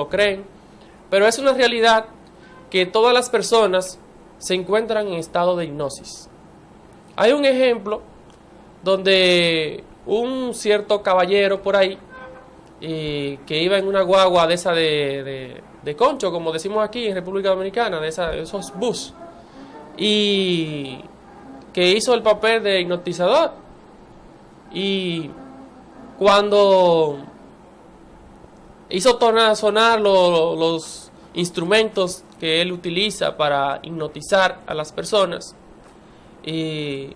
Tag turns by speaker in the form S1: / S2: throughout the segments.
S1: lo creen, pero es una realidad que todas las personas se encuentran en estado de hipnosis. Hay un ejemplo donde un cierto caballero por ahí, que iba en una guagua de esa de concho, como decimos aquí en República Dominicana, de esos bus, y que hizo el papel de hipnotizador. Y cuando hizo sonar los instrumentos que él utiliza para hipnotizar a las personas, y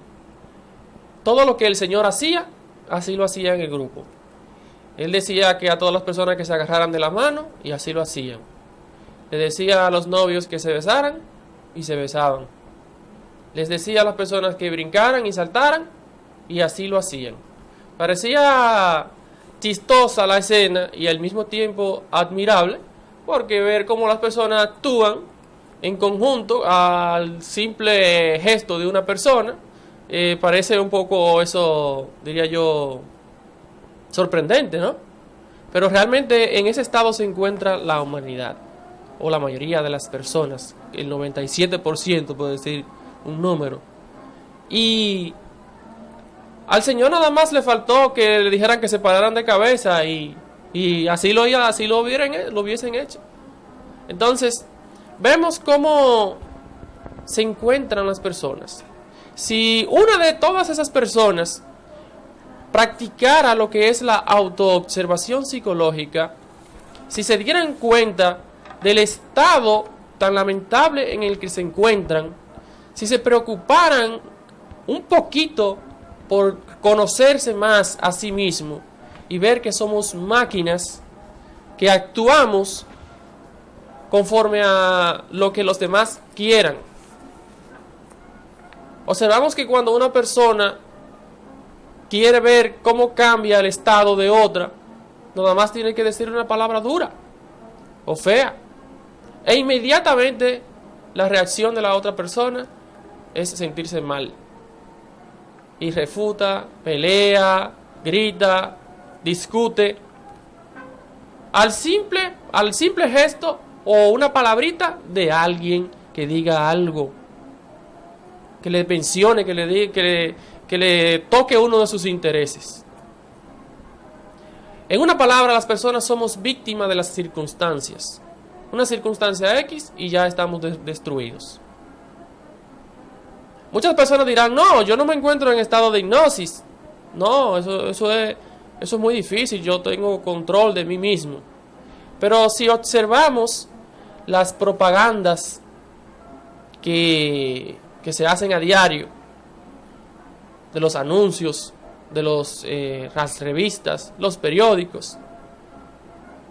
S1: todo lo que el Señor hacía, así lo hacía en el grupo. Él decía que a todas las personas que se agarraran de la mano, y así lo hacían. Le decía a los novios que se besaran, y se besaban. Les decía a las personas que brincaran y saltaran, y así lo hacían. Parecía chistosa la escena y al mismo tiempo admirable, porque ver cómo las personas actúan en conjunto al simple gesto de una persona, parece un poco, eso diría yo, sorprendente, ¿no? Pero realmente en ese estado se encuentra la humanidad, o la mayoría de las personas, el 97%, por decir un número. Y al Señor nada más le faltó que le dijeran que se pararan de cabeza y así lo hubiesen hecho. Entonces, vemos cómo se encuentran las personas. Si una de todas esas personas practicara lo que es la autoobservación psicológica, si se dieran cuenta del estado tan lamentable en el que se encuentran, si se preocuparan un poquito por conocerse más a sí mismo y ver que somos máquinas que actuamos conforme a lo que los demás quieran. Observamos que cuando una persona quiere ver cómo cambia el estado de otra, nada más tiene que decir una palabra dura o fea, e inmediatamente la reacción de la otra persona es sentirse mal. Y refuta, pelea, grita, discute. Al simple gesto o una palabrita de alguien que diga algo, que le mencione, que le toque uno de sus intereses. En una palabra, las personas somos víctimas de las circunstancias. Una circunstancia X y ya estamos destruidos. Muchas personas dirán, no, yo no me encuentro en estado de hipnosis. No, eso es muy difícil, yo tengo control de mí mismo. Pero si observamos las propagandas que se hacen a diario, de los anuncios, de las revistas, los periódicos,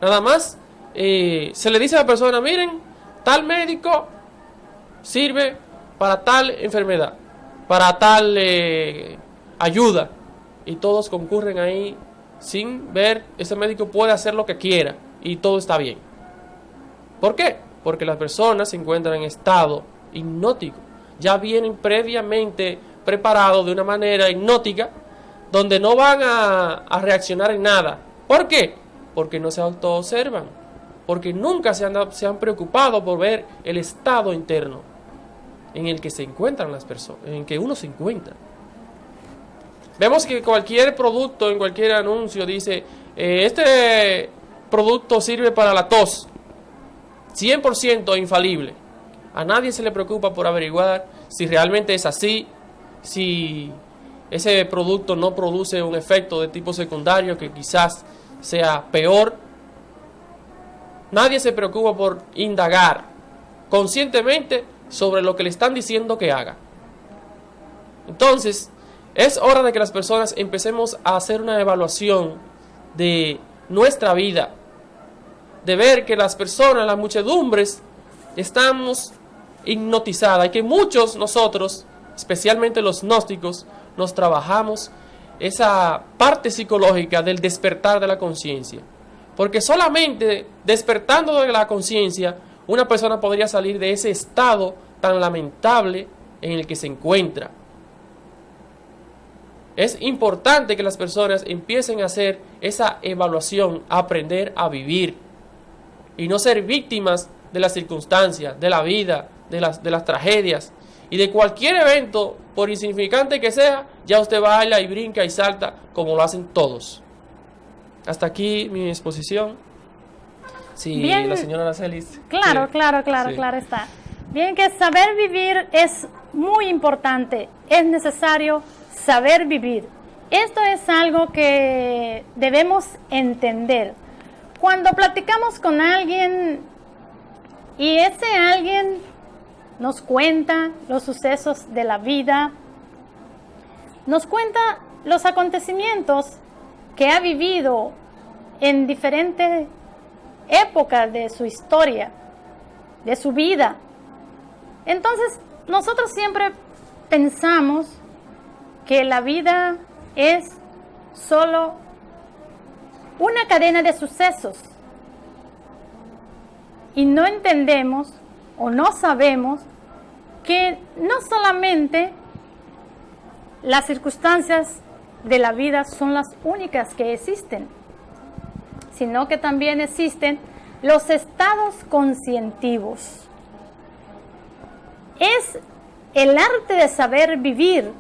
S1: nada más se le dice a la persona, miren, tal médico sirve para tal enfermedad, para tal ayuda, y todos concurren ahí sin ver, ese médico puede hacer lo que quiera y todo está bien. ¿Por qué? Porque las personas se encuentran en estado hipnótico, ya vienen previamente preparados de una manera hipnótica, donde no van a reaccionar en nada. ¿Por qué? Porque no se autoobservan, porque nunca se han preocupado por ver el estado interno en el que se encuentran las personas, en que uno se encuentra. Vemos que cualquier producto, en cualquier anuncio dice, este producto sirve para la tos, 100% infalible. A nadie se le preocupa por averiguar si realmente es así, si ese producto no produce un efecto de tipo secundario que quizás sea peor. Nadie se preocupa por indagar conscientemente sobre lo que le están diciendo que haga. Entonces, es hora de que las personas empecemos a hacer una evaluación de nuestra vida, de ver que las personas, las muchedumbres, estamos hipnotizadas y que muchos nosotros, especialmente los gnósticos, nos trabajamos esa parte psicológica del despertar de la conciencia. Porque solamente despertando de la conciencia, una persona podría salir de ese estado tan lamentable en el que se encuentra. Es importante que las personas empiecen a hacer esa evaluación, a aprender a vivir. y no ser víctimas de las circunstancias, de la vida, de las tragedias y de cualquier evento, por insignificante que sea, ya usted baila y brinca y salta como lo hacen todos. Hasta aquí mi exposición. Sí,
S2: bien,
S1: la señora Araceli.
S2: Claro,
S1: Sí.
S2: claro está. Bien, que saber vivir es muy importante, es necesario saber vivir. Esto es algo que debemos entender. Cuando platicamos con alguien y ese alguien nos cuenta los sucesos de la vida, nos cuenta los acontecimientos que ha vivido en diferentes épocas de su historia, de su vida. Entonces, nosotros siempre pensamos que la vida es solo una cadena de sucesos y no entendemos o no sabemos que no solamente las circunstancias de la vida son las únicas que existen, sino que también existen los estados conscientivos. Es el arte de saber vivir,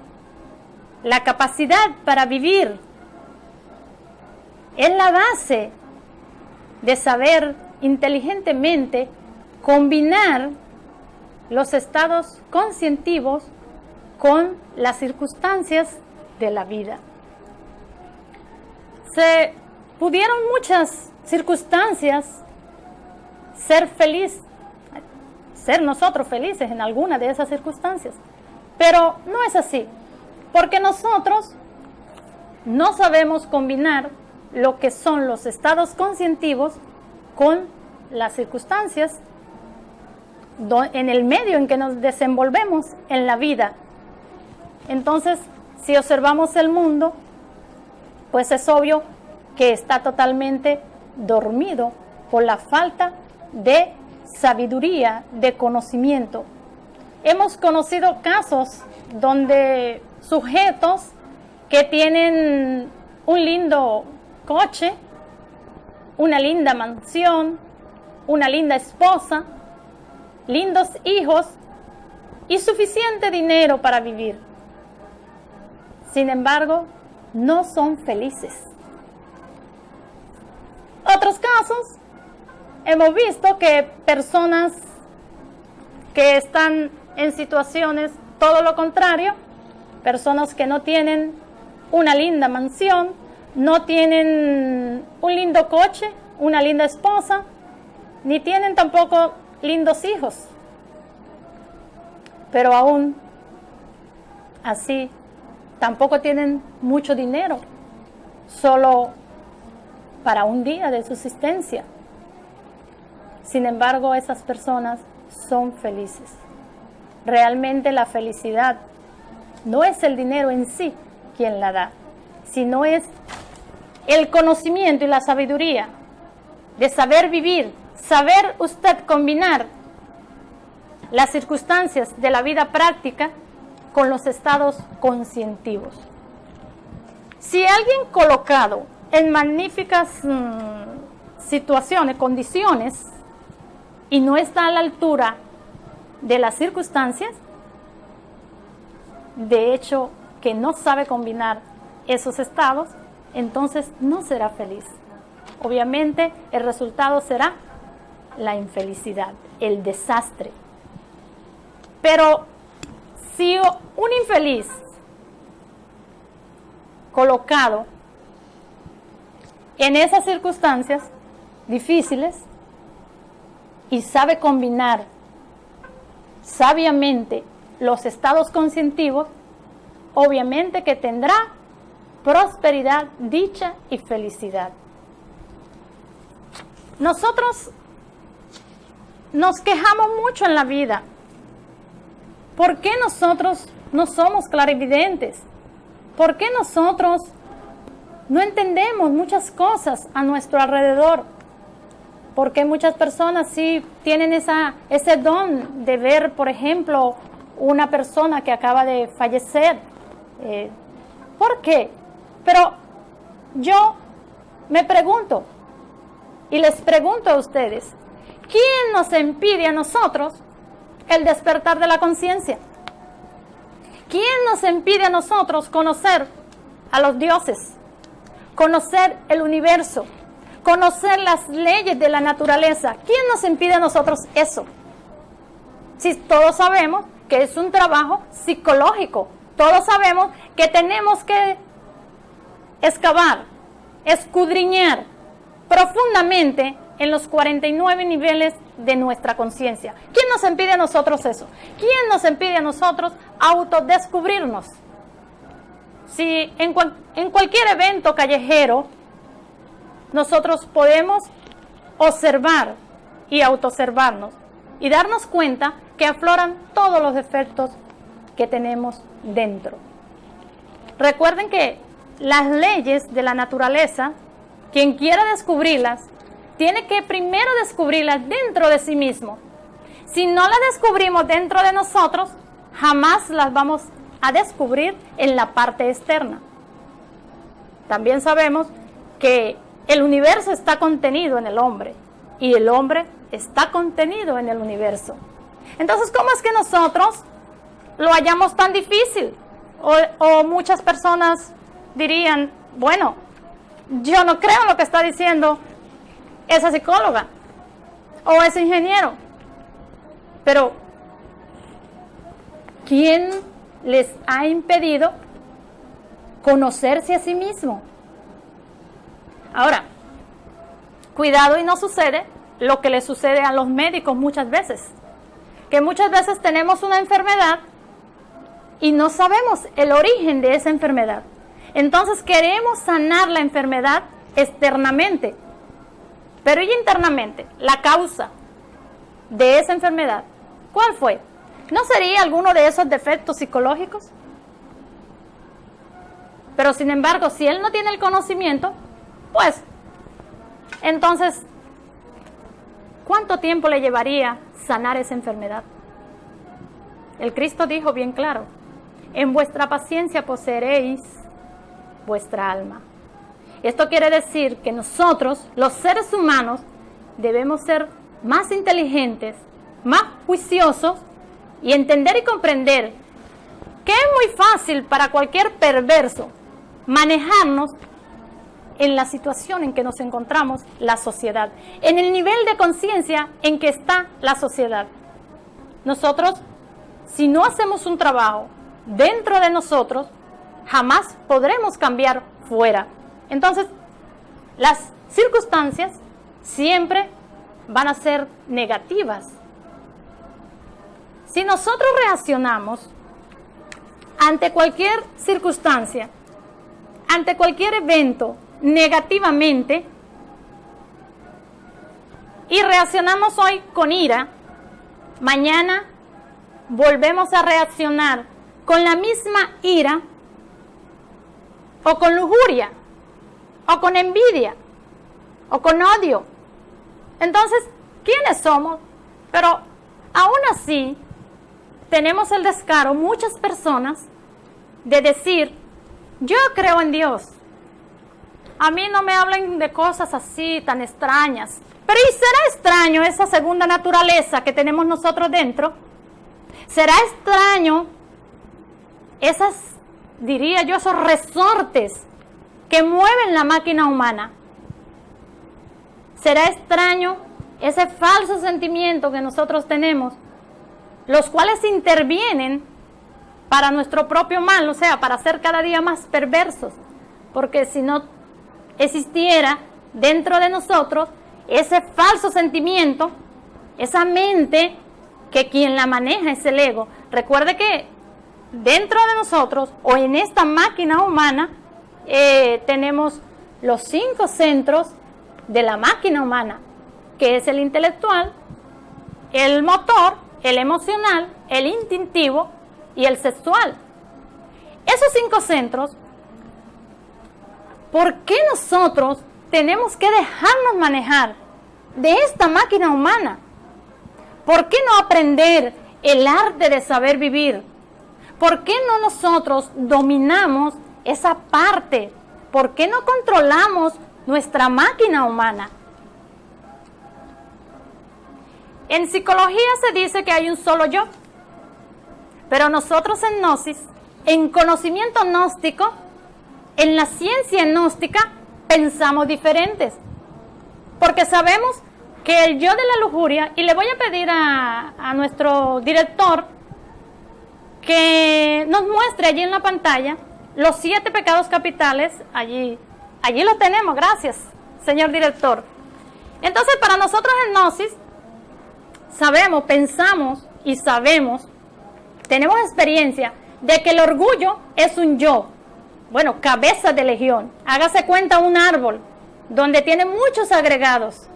S2: la capacidad para vivir. Es la base de saber inteligentemente combinar los estados conscientivos con las circunstancias de la vida. Se pudieron muchas circunstancias ser nosotros felices en alguna de esas circunstancias, pero no es así, porque nosotros no sabemos combinar lo que son los estados conscientivos con las circunstancias en el medio en que nos desenvolvemos en la vida. Entonces, si observamos el mundo, pues es obvio que está totalmente dormido por la falta de sabiduría, de conocimiento. Hemos conocido casos donde sujetos que tienen un lindo coche, una linda mansión, una linda esposa, lindos hijos y suficiente dinero para vivir. Sin embargo, no son felices. Otros casos, hemos visto que personas que están en situaciones todo lo contrario, personas que no tienen una linda mansión, no tienen un lindo coche, una linda esposa, ni tienen tampoco lindos hijos. Pero aún así, tampoco tienen mucho dinero, solo para un día de subsistencia. Sin embargo, esas personas son felices. Realmente la felicidad no es el dinero en sí quien la da, sino es el conocimiento y la sabiduría de saber vivir, saber usted combinar las circunstancias de la vida práctica con los estados conscientivos. Si alguien colocado en magníficas situaciones, condiciones, y no está a la altura de las circunstancias, de hecho que no sabe combinar esos estados, entonces no será feliz. Obviamente el resultado será la infelicidad, el desastre. Pero si un infeliz colocado en esas circunstancias difíciles y sabe combinar sabiamente los estados conscientivos, obviamente que tendrá prosperidad, dicha y felicidad. Nosotros nos quejamos mucho en la vida. ¿Por qué nosotros no somos clarividentes? ¿Por qué nosotros no entendemos muchas cosas a nuestro alrededor? Porque muchas personas sí tienen ese don de ver, por ejemplo, una persona que acaba de fallecer. ¿Por qué? Pero yo me pregunto, y les pregunto a ustedes, ¿quién nos impide a nosotros el despertar de la conciencia? ¿Quién nos impide a nosotros conocer a los dioses, conocer el universo, conocer las leyes de la naturaleza? ¿Quién nos impide a nosotros eso? Si todos sabemos que es un trabajo psicológico, todos sabemos que tenemos que excavar, escudriñar profundamente en los 49 niveles de nuestra conciencia. ¿Quién nos impide a nosotros eso? ¿Quién nos impide a nosotros autodescubrirnos? Si en cualquier evento callejero nosotros podemos observar y autoobservarnos y darnos cuenta que afloran todos los defectos que tenemos dentro. Recuerden que las leyes de la naturaleza, quien quiera descubrirlas, tiene que primero descubrirlas dentro de sí mismo. Si no las descubrimos dentro de nosotros, jamás las vamos a descubrir en la parte externa. También sabemos que el universo está contenido en el hombre y el hombre está contenido en el universo. Entonces, ¿cómo es que nosotros lo hallamos tan difícil? O muchas personas dirían, bueno, yo no creo lo que está diciendo esa psicóloga o ese ingeniero. Pero, ¿quién les ha impedido conocerse a sí mismo? Ahora, cuidado y no sucede lo que le sucede a los médicos muchas veces. Que muchas veces tenemos una enfermedad y no sabemos el origen de esa enfermedad. Entonces queremos sanar la enfermedad externamente, pero ¿y internamente? La causa de esa enfermedad, ¿cuál fue? ¿No sería alguno de esos defectos psicológicos? Pero sin embargo, si él no tiene el conocimiento, pues, entonces, ¿cuánto tiempo le llevaría sanar esa enfermedad? El Cristo dijo bien claro, en vuestra paciencia poseeréis vuestra alma. Esto quiere decir que nosotros, los seres humanos, debemos ser más inteligentes, más juiciosos y entender y comprender que es muy fácil para cualquier perverso manejarnos en la situación en que nos encontramos la sociedad, en el nivel de conciencia en que está la sociedad. Nosotros, si no hacemos un trabajo dentro de nosotros, jamás podremos cambiar fuera. Entonces, las circunstancias siempre van a ser negativas. Si nosotros reaccionamos ante cualquier circunstancia, ante cualquier evento negativamente, y reaccionamos hoy con ira, mañana volvemos a reaccionar con la misma ira, o con lujuria, o con envidia, o con odio. Entonces, ¿quiénes somos? Pero aún así, tenemos el descaro, muchas personas, de decir, yo creo en Dios. A mí no me hablen de cosas así tan extrañas. Pero ¿y será extraño esa segunda naturaleza que tenemos nosotros dentro? ¿Será extraño esas, diría yo, esos resortes que mueven la máquina humana? ¿Será extraño ese falso sentimiento que nosotros tenemos, los cuales intervienen para nuestro propio mal, o sea, para ser cada día más perversos? Porque si no existiera dentro de nosotros ese falso sentimiento, esa mente, que quien la maneja es el ego. Recuerde que dentro de nosotros, o en esta máquina humana, tenemos los 5 centros de la máquina humana, que es el intelectual, el motor, el emocional, el instintivo y el sexual. Esos 5 centros, ¿por qué nosotros tenemos que dejarnos manejar de esta máquina humana? ¿Por qué no aprender el arte de saber vivir? ¿Por qué no nosotros dominamos esa parte? ¿Por qué no controlamos nuestra máquina humana? En psicología se dice que hay un solo yo, pero nosotros en Gnosis, en conocimiento gnóstico, en la ciencia gnóstica, pensamos diferentes. Porque sabemos que el yo de la lujuria, y le voy a pedir a nuestro director que nos muestre allí en la pantalla los 7 pecados capitales, allí lo tenemos, gracias, señor director. Entonces, para nosotros en Gnosis, sabemos, pensamos y sabemos, tenemos experiencia de que el orgullo es un yo, bueno, cabeza de legión. Hágase cuenta un árbol donde tiene muchos agregados,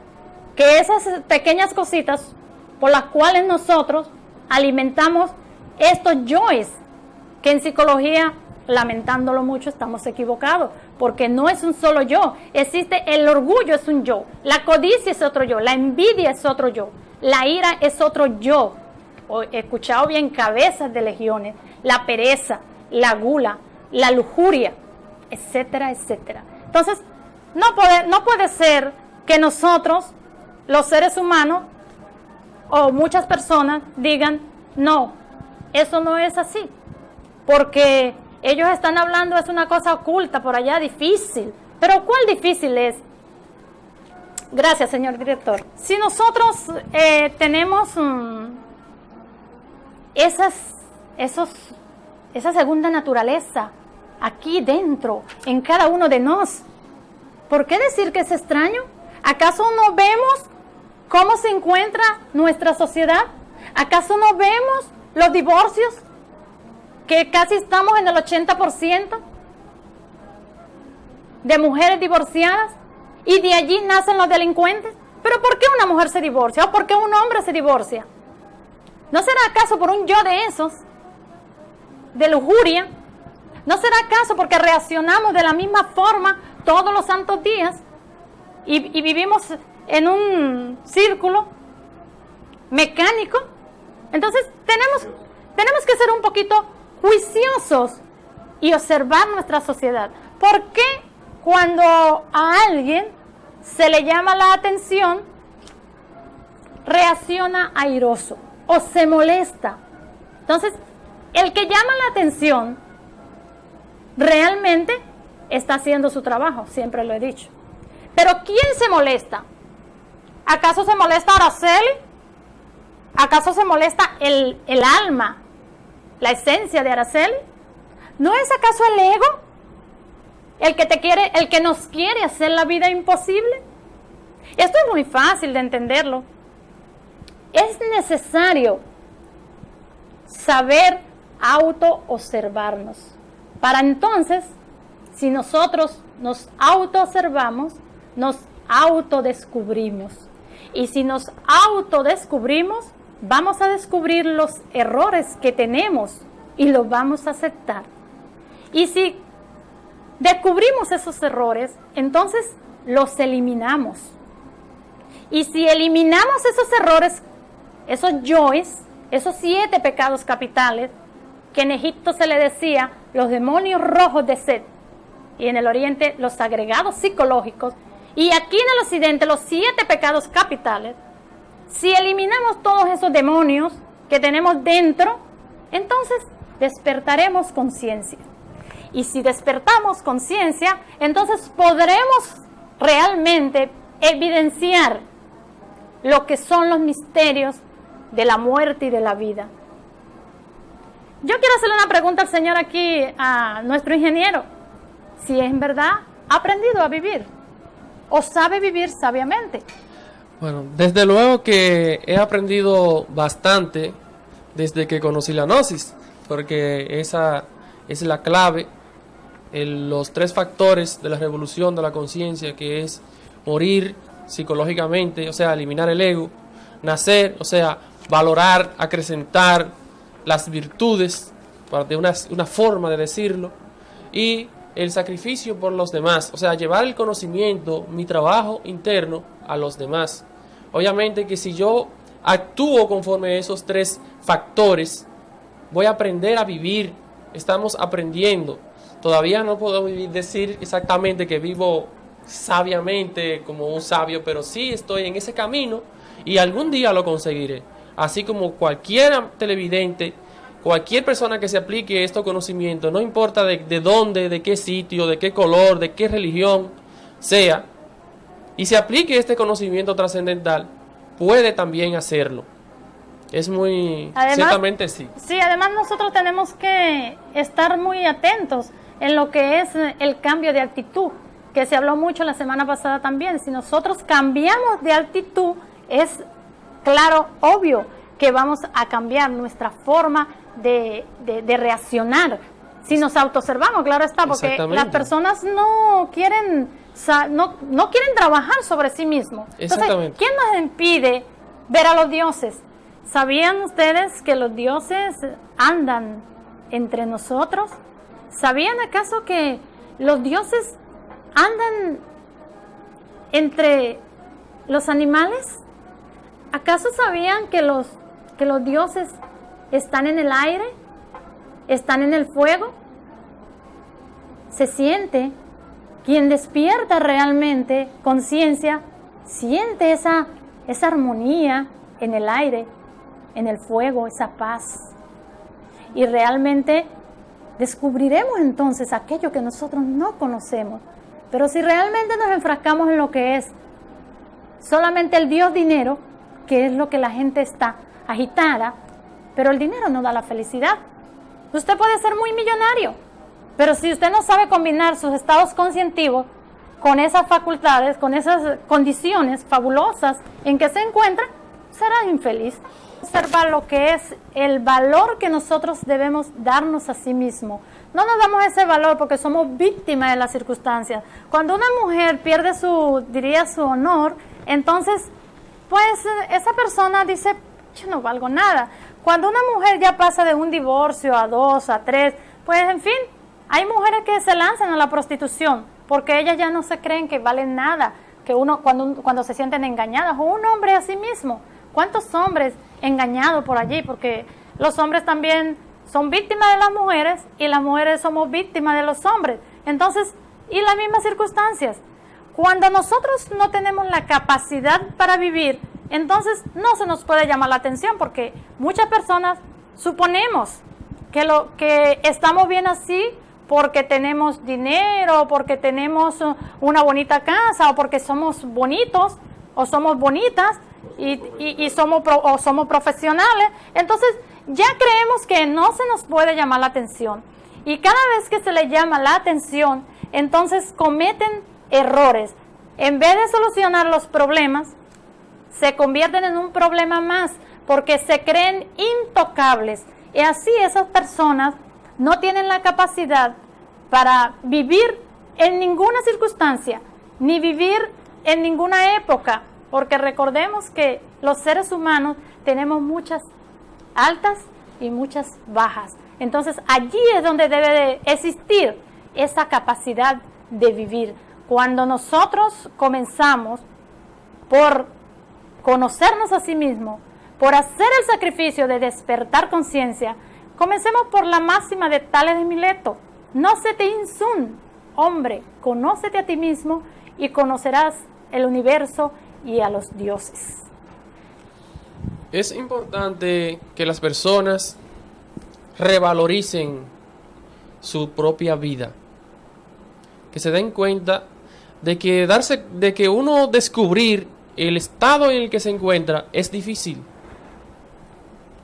S2: que esas pequeñas cositas por las cuales nosotros alimentamos estos yoes, que en psicología, lamentándolo mucho, estamos equivocados, porque no es un solo yo. Existe el orgullo, es un yo, la codicia es otro yo, la envidia es otro yo, la ira es otro yo. He escuchado bien, cabezas de legiones, la pereza, la gula, la lujuria, etcétera, etcétera. Entonces, no puede ser que nosotros, los seres humanos, o muchas personas digan, no, eso no es así, porque ellos están hablando, es una cosa oculta por allá, difícil. Pero ¿cuál difícil es? Gracias, señor director. Si nosotros tenemos esa segunda naturaleza aquí dentro, en cada uno de nosotros, ¿por qué decir que es extraño? ¿Acaso no vemos cómo se encuentra nuestra sociedad? ¿Acaso no vemos los divorcios? Que casi estamos en el 80% de mujeres divorciadas, y de allí nacen los delincuentes. ¿Pero por qué una mujer se divorcia? ¿O por qué un hombre se divorcia? ¿No será acaso por un yo de esos, de lujuria? ¿No será acaso porque reaccionamos de la misma forma todos los santos días y vivimos en un círculo mecánico? Entonces tenemos que ser un poquito juiciosos y observar nuestra sociedad. ¿Por qué cuando a alguien se le llama la atención reacciona airoso o se molesta? Entonces, el que llama la atención realmente está haciendo su trabajo, siempre lo he dicho. Pero ¿quién se molesta? ¿Acaso se molesta Araceli? ¿Acaso se molesta el alma, la esencia de Araceli? ¿No es acaso el ego el que nos quiere hacer la vida imposible? Esto es muy fácil de entenderlo. Es necesario saber auto-observarnos. Para entonces, si nosotros nos auto-observamos, nos autodescubrimos. Y si nos autodescubrimos, vamos a descubrir los errores que tenemos y los vamos a aceptar. Y si descubrimos esos errores, entonces los eliminamos. Y si eliminamos esos errores, esos yoes, esos 7 pecados capitales, que en Egipto se le decía los demonios rojos de Set, y en el Oriente los agregados psicológicos, y aquí en el Occidente los 7 pecados capitales, si eliminamos todos esos demonios que tenemos dentro, entonces despertaremos conciencia. Y si despertamos conciencia, entonces podremos realmente evidenciar lo que son los misterios de la muerte y de la vida. Yo quiero hacerle una pregunta al señor aquí, a nuestro ingeniero, si en verdad ha aprendido a vivir o sabe vivir sabiamente.
S1: Bueno, desde luego que he aprendido bastante desde que conocí la Gnosis, porque esa es la clave, los 3 factores de la revolución de la conciencia, que es morir psicológicamente, o sea, eliminar el ego, nacer, o sea, valorar, acrecentar las virtudes, de una forma de decirlo, y el sacrificio por los demás, o sea, llevar el conocimiento, mi trabajo interno a los demás. Obviamente que si yo actúo conforme a esos 3 factores, voy a aprender a vivir. Estamos aprendiendo. Todavía no puedo decir exactamente que vivo sabiamente como un sabio, pero sí estoy en ese camino y algún día lo conseguiré. Así como cualquier televidente, cualquier persona que se aplique estos conocimientos, no importa de dónde, de qué sitio, de qué color, de qué religión sea, y se aplique este conocimiento trascendental, puede también hacerlo. Es muy...
S2: Además,
S1: ciertamente sí.
S2: Sí, además nosotros tenemos que estar muy atentos en lo que es el cambio de actitud, que se habló mucho la semana pasada también. Si nosotros cambiamos de actitud, es claro, obvio, que vamos a cambiar nuestra forma de reaccionar. Si nos autoobservamos, claro está, porque las personas no quieren trabajar sobre sí mismos. Entonces, ¿quién nos impide ver a los dioses? ¿Sabían ustedes que los dioses andan entre nosotros? ¿Sabían acaso que los dioses andan entre los animales? ¿Acaso sabían que los dioses están en el aire? ¿Están en el fuego? Se siente, quien despierta realmente conciencia, siente esa armonía en el aire, en el fuego, esa paz. Y realmente descubriremos entonces aquello que nosotros no conocemos. Pero si realmente nos enfrascamos en lo que es solamente el Dios dinero, que es lo que la gente está agitada, pero el dinero no da la felicidad. Usted puede ser muy millonario, pero si usted no sabe combinar sus estados conscientivos con esas facultades, con esas condiciones fabulosas en que se encuentra, será infeliz. Observar lo que es el valor que nosotros debemos darnos a sí mismos. No nos damos ese valor porque somos víctimas de las circunstancias. Cuando una mujer pierde su honor, entonces, pues esa persona dice, yo no valgo nada. Cuando una mujer ya pasa de un divorcio a 2, a 3, pues en fin, hay mujeres que se lanzan a la prostitución porque ellas ya no se creen que valen nada, que cuando se sienten engañadas, o un hombre a sí mismo. ¿Cuántos hombres engañados por allí? Porque los hombres también son víctimas de las mujeres y las mujeres somos víctimas de los hombres. Entonces, y las mismas circunstancias. Cuando nosotros no tenemos la capacidad para vivir, entonces no se nos puede llamar la atención porque muchas personas suponemos que estamos bien así porque tenemos dinero, porque tenemos una bonita casa, o porque somos bonitos, o somos bonitas, y somos profesionales. Entonces ya creemos que no se nos puede llamar la atención. Y cada vez que se le llama la atención, entonces cometen errores. En vez de solucionar los problemas, se convierten en un problema más, porque se creen intocables. Y así esas personas no tienen la capacidad para vivir en ninguna circunstancia, ni vivir en ninguna época, porque recordemos que los seres humanos tenemos muchas altas y muchas bajas. Entonces allí es donde debe de existir esa capacidad de vivir. Cuando nosotros comenzamos por conocernos a sí mismos, por hacer el sacrificio de despertar conciencia, comencemos por la máxima de Tales de Mileto: no se te insun, hombre, conócete a ti mismo y conocerás el universo y a los dioses.
S1: Es importante que las personas revaloricen su propia vida, que se den cuenta de que uno descubrir el estado en el que se encuentra es difícil.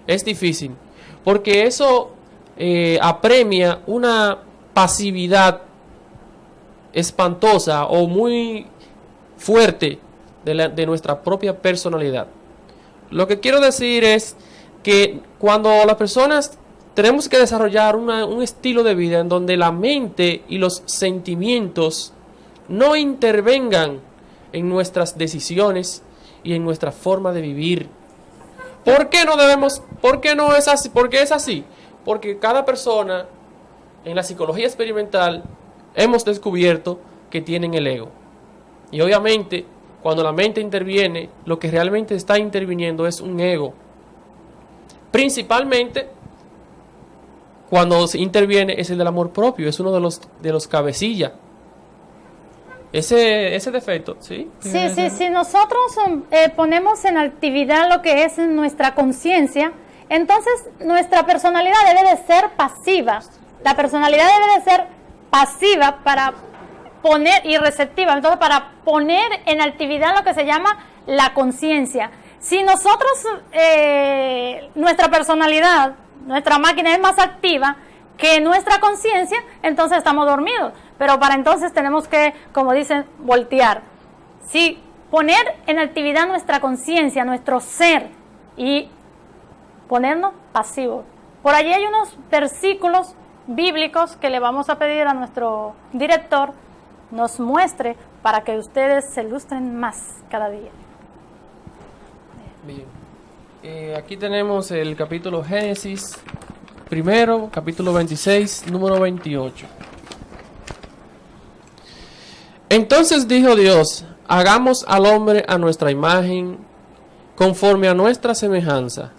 S1: Es difícil, porque eso apremia una pasividad espantosa o muy fuerte de nuestra propia personalidad. Lo que quiero decir es que cuando las personas tenemos que desarrollar un estilo de vida en donde la mente y los sentimientos no intervengan en nuestras decisiones y en nuestra forma de vivir. ¿Por qué no es así? ¿Por qué es así? Porque cada persona en la psicología experimental hemos descubierto que tienen el ego. Y obviamente, cuando la mente interviene, lo que realmente está interviniendo es un ego. Principalmente, cuando se interviene es el del amor propio, es uno de los cabecillas. ese defecto, ¿sí?
S2: Sí, si nosotros ponemos en actividad lo que es nuestra conciencia, entonces nuestra personalidad debe de ser pasiva. La personalidad debe de ser pasiva para poner, y receptiva, entonces para poner en actividad lo que se llama la conciencia. Si nosotros, nuestra personalidad, nuestra máquina es más activa que nuestra conciencia, entonces estamos dormidos. Pero para entonces tenemos que, como dicen, voltear. Sí, poner en actividad nuestra conciencia, nuestro ser, y ponernos pasivos. Por allí hay unos versículos bíblicos que le vamos a pedir a nuestro director nos muestre para que ustedes se ilustren más cada día.
S1: Bien. Aquí tenemos el capítulo Génesis primero, capítulo 26, número 28. Entonces dijo Dios, hagamos al hombre a nuestra imagen, conforme a nuestra semejanza,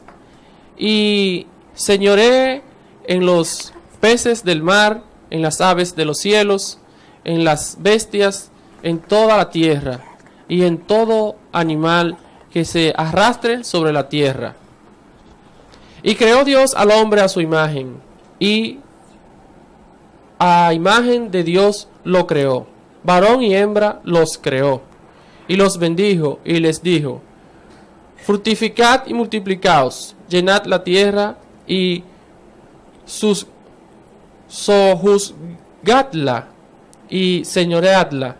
S1: y señoree en los peces del mar, en las aves de los cielos, en las bestias, en toda la tierra, y en todo animal que se arrastre sobre la tierra. Y creó Dios al hombre a su imagen, y a imagen de Dios lo creó. Varón y hembra los creó, y los bendijo, y les dijo, fructificad y multiplicaos, llenad la tierra, y sojuzgadla, y señoreadla,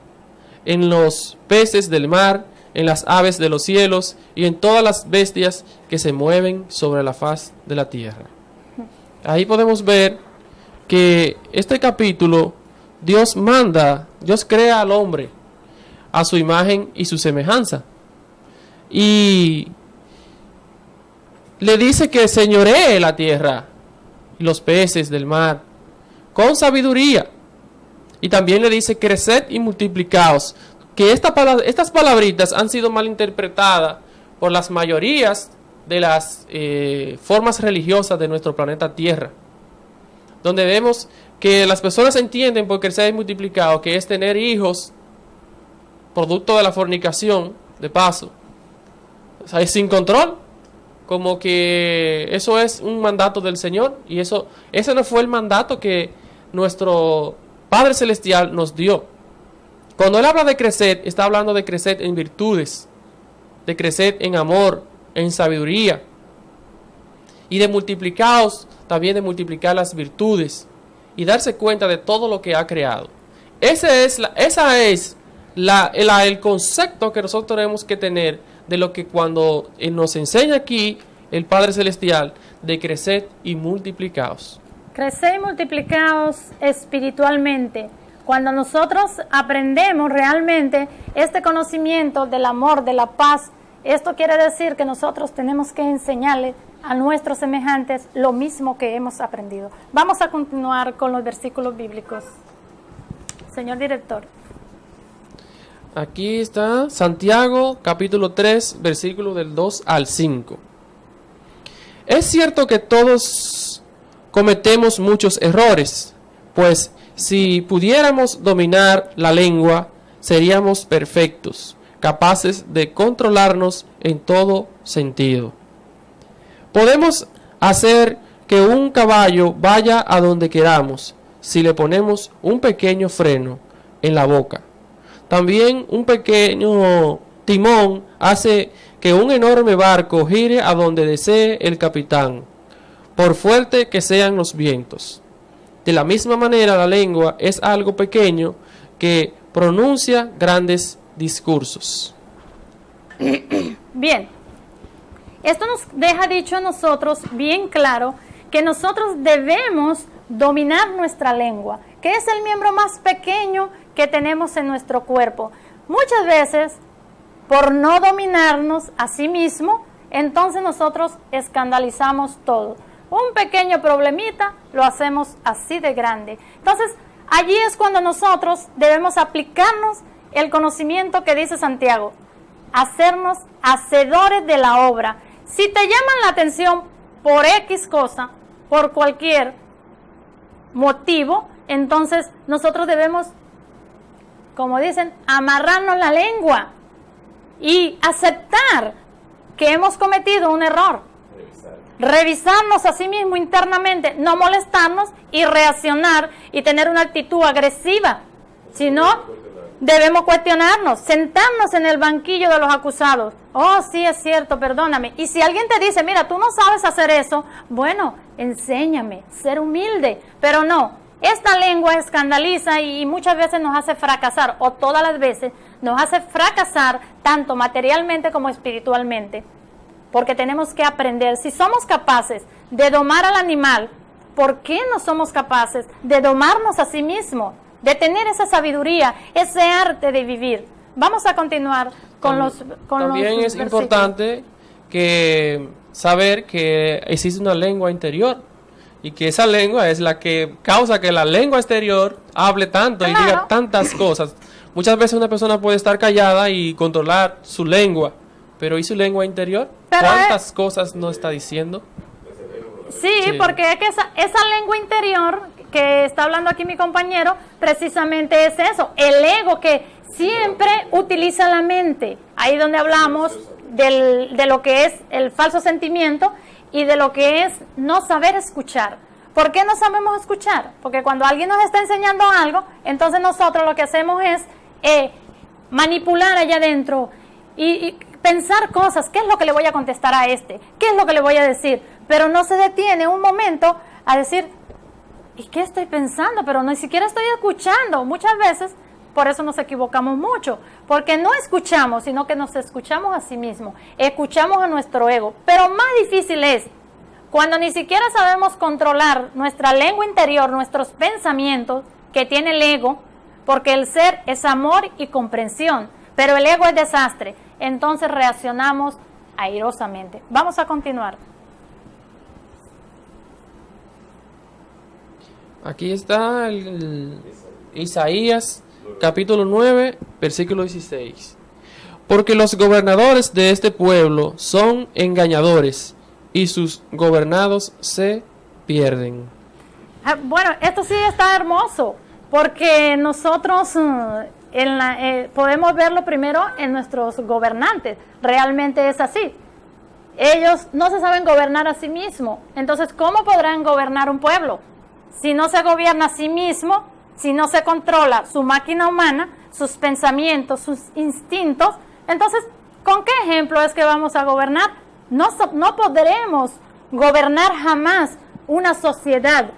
S1: en los peces del mar, en las aves de los cielos, y en todas las bestias que se mueven sobre la faz de la tierra. Ahí podemos ver que este capítulo, Dios crea al hombre a su imagen y su semejanza. Y le dice que señoree la tierra y los peces del mar con sabiduría. Y también le dice creced y multiplicaos. Que estas palabritas han sido mal interpretadas por las mayorías de las formas religiosas de nuestro planeta Tierra, donde vemos que las personas entienden por crecer y multiplicado que es tener hijos producto de la fornicación, de paso, o sea, es sin control, como que eso es un mandato del Señor, y ese no fue el mandato que nuestro Padre Celestial nos dio. Cuando Él habla de crecer, está hablando de crecer en virtudes, de crecer en amor, en sabiduría, y de multiplicaos, también de multiplicar las virtudes, y darse cuenta de todo lo que ha creado. Ese es el concepto que nosotros tenemos que tener de lo que cuando nos enseña aquí el Padre Celestial, de crecer y multiplicaos.
S2: Crecer y multiplicaos espiritualmente. Cuando nosotros aprendemos realmente este conocimiento del amor, de la paz, esto quiere decir que nosotros tenemos que enseñarle a nuestros semejantes lo mismo que hemos aprendido. Vamos a continuar con los versículos bíblicos. Señor director.
S1: Aquí está Santiago, capítulo 3, versículo del 2 al 5. Es cierto que todos cometemos muchos errores, pues si pudiéramos dominar la lengua, seríamos perfectos, capaces de controlarnos en todo sentido. Podemos hacer que un caballo vaya a donde queramos si le ponemos un pequeño freno en la boca. También un pequeño timón hace que un enorme barco gire a donde desee el capitán, por fuerte que sean los vientos. De la misma manera, la lengua es algo pequeño que pronuncia grandes discursos.
S2: Bien, esto nos deja dicho a nosotros bien claro que nosotros debemos dominar nuestra lengua, que es el miembro más pequeño que tenemos en nuestro cuerpo. Muchas veces, por no dominarnos a sí mismo, entonces nosotros escandalizamos todo. Un pequeño problemita lo hacemos así de grande. Entonces, allí es cuando nosotros debemos aplicarnos el conocimiento que dice Santiago, hacernos hacedores de la obra. Si te llaman la atención por X cosa, por cualquier motivo, entonces nosotros debemos como dicen, amarrarnos la lengua y aceptar que hemos cometido un error. Revisarnos a sí mismo internamente, no molestarnos y reaccionar y tener una actitud agresiva, sino debemos cuestionarnos, sentarnos en el banquillo de los acusados. Oh, sí, es cierto, perdóname. Y si alguien te dice, mira, tú no sabes hacer eso, bueno, enséñame, ser humilde, pero no. Esta lengua escandaliza y muchas veces nos hace fracasar, o todas las veces nos hace fracasar tanto materialmente como espiritualmente. Porque tenemos que aprender, si somos capaces de domar al animal, ¿por qué no somos capaces de domarnos a sí mismos? De tener esa sabiduría, ese arte de vivir. Vamos a continuar con
S1: También es importante que saber que existe una lengua interior y que esa lengua es la que causa que la lengua exterior hable tanto y diga tantas cosas. Muchas veces una persona puede estar callada y controlar su lengua, pero ¿y su lengua interior? ¿Cuántas cosas no está diciendo?
S2: Sí, porque es que esa lengua interior que está hablando aquí mi compañero, precisamente es eso, el ego que siempre utiliza la mente. Ahí donde hablamos de lo que es el falso sentimiento y de lo que es no saber escuchar. ¿Por qué no sabemos escuchar? Porque cuando alguien nos está enseñando algo, entonces nosotros lo que hacemos es manipular allá adentro y pensar cosas. ¿Qué es lo que le voy a contestar a este? ¿Qué es lo que le voy a decir? Pero no se detiene un momento a decir, ¿y qué estoy pensando? Pero ni siquiera estoy escuchando. Muchas veces, por eso nos equivocamos mucho, porque no escuchamos, sino que nos escuchamos a sí mismos, escuchamos a nuestro ego. Pero más difícil es cuando ni siquiera sabemos controlar nuestra lengua interior, nuestros pensamientos que tiene el ego, porque el ser es amor y comprensión, pero el ego es desastre. Entonces reaccionamos airosamente. Vamos a continuar.
S1: Aquí está Isaías capítulo 9, versículo 16. Porque los gobernadores de este pueblo son engañadores y sus gobernados se pierden.
S2: Bueno, esto sí está hermoso, porque nosotros podemos verlo primero en nuestros gobernantes. Realmente es así. Ellos no se saben gobernar a sí mismos. Entonces, ¿cómo podrán gobernar un pueblo? Si no se gobierna a sí mismo, si no se controla su máquina humana, sus pensamientos, sus instintos, entonces, ¿con qué ejemplo es que vamos a gobernar? No podremos gobernar jamás una sociedad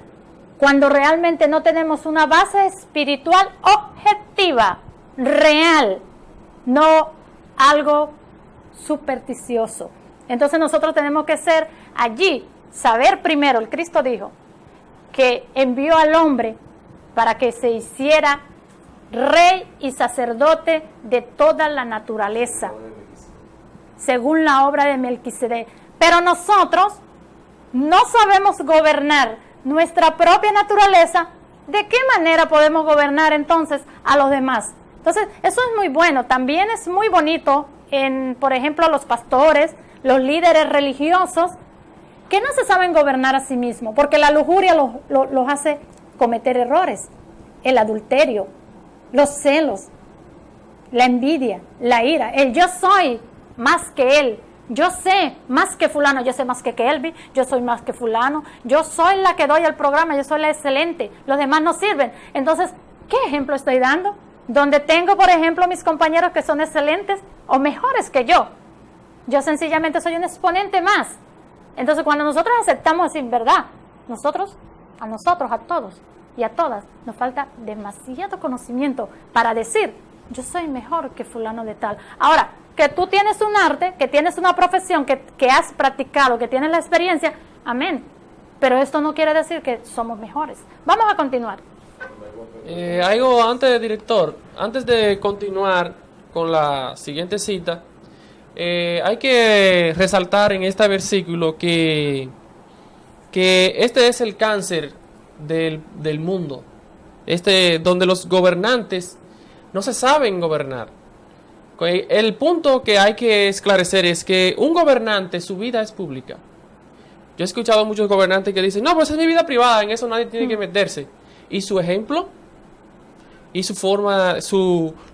S2: cuando realmente no tenemos una base espiritual objetiva, real, no algo supersticioso. Entonces nosotros tenemos que ser allí, saber primero, el Cristo dijo, que envió al hombre para que se hiciera rey y sacerdote de toda la naturaleza, según la obra de Melquisedec. Pero nosotros no sabemos gobernar nuestra propia naturaleza. ¿De qué manera podemos gobernar entonces a los demás? Entonces, eso es muy bueno. También es muy bonito por ejemplo, los pastores, los líderes religiosos, que no se saben gobernar a sí mismos, porque la lujuria los hace cometer errores, el adulterio, los celos, la envidia, la ira, el yo soy más que él, yo sé más que fulano, yo sé más que Kelvin, yo soy más que fulano, yo soy la que doy el programa, yo soy la excelente, los demás no sirven. Entonces, ¿qué ejemplo estoy dando? Donde tengo, por ejemplo, mis compañeros que son excelentes o mejores que yo sencillamente soy un exponente más. Entonces, cuando nosotros aceptamos decir verdad, a todos y a todas, nos falta demasiado conocimiento para decir, yo soy mejor que fulano de tal. Ahora, que tú tienes un arte, que tienes una profesión, que has practicado, que tienes la experiencia, amén. Pero esto no quiere decir que somos mejores. Vamos a continuar.
S1: Algo antes, director, antes de continuar con la siguiente cita, hay que resaltar en este versículo que este es el cáncer del mundo, donde los gobernantes no se saben gobernar. El punto que hay que esclarecer es que un gobernante, su vida es pública. Yo he escuchado a muchos gobernantes que dicen, no, pues es mi vida privada, en eso nadie tiene que meterse. ¿Y su ejemplo? y su forma,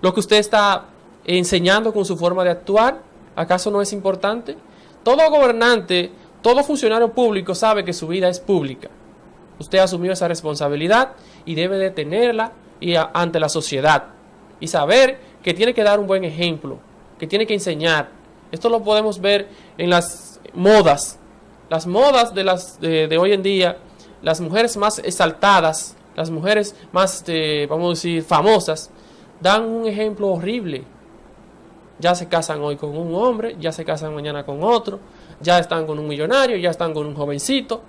S1: lo que usted está enseñando con su forma de actuar, ¿acaso no es importante? Todo gobernante, todo funcionario público sabe que su vida es pública. Usted asumió esa responsabilidad y debe de tenerla ante la sociedad y saber que tiene que dar un buen ejemplo, que tiene que enseñar. Esto lo podemos ver en las modas de hoy en día. Las mujeres más exaltadas, las mujeres más, vamos a decir, famosas, dan un ejemplo horrible. Ya se casan hoy con un hombre, ya se casan mañana con otro, ya están con un millonario, ya están con un jovencito.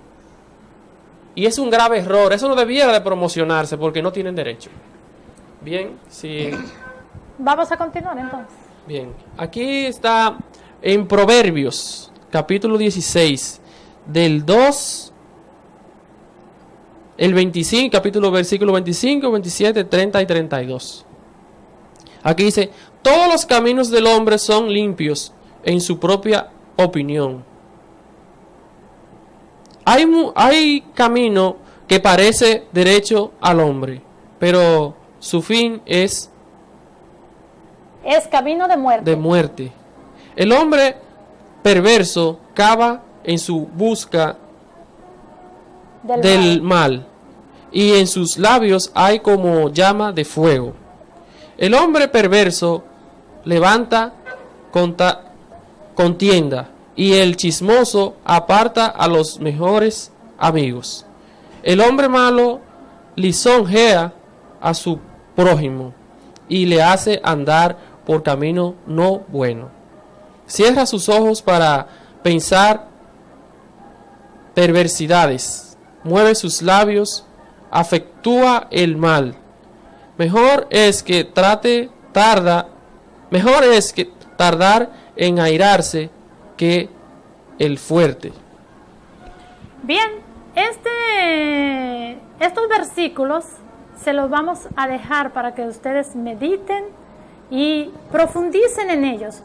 S1: Y es un grave error, eso no debiera de promocionarse porque no tienen derecho. Bien, sí.
S2: Vamos a continuar entonces.
S1: Bien, aquí está en Proverbios, capítulo 16, del 2, el 25, versículo 25, 27, 30 y 32. Aquí dice, todos los caminos del hombre son limpios en su propia opinión. Hay camino que parece derecho al hombre, pero su fin es
S2: camino de muerte.
S1: El hombre perverso cava en su busca del mal, y en sus labios hay como llama de fuego. El hombre perverso levanta contienda, y el chismoso aparta a los mejores amigos. El hombre malo lisonjea a su prójimo y le hace andar por camino no bueno. Cierra sus ojos para pensar perversidades, mueve sus labios, afectúa el mal. Mejor es tardar en airarse que el fuerte.
S2: Bien, estos versículos se los vamos a dejar para que ustedes mediten y profundicen en ellos,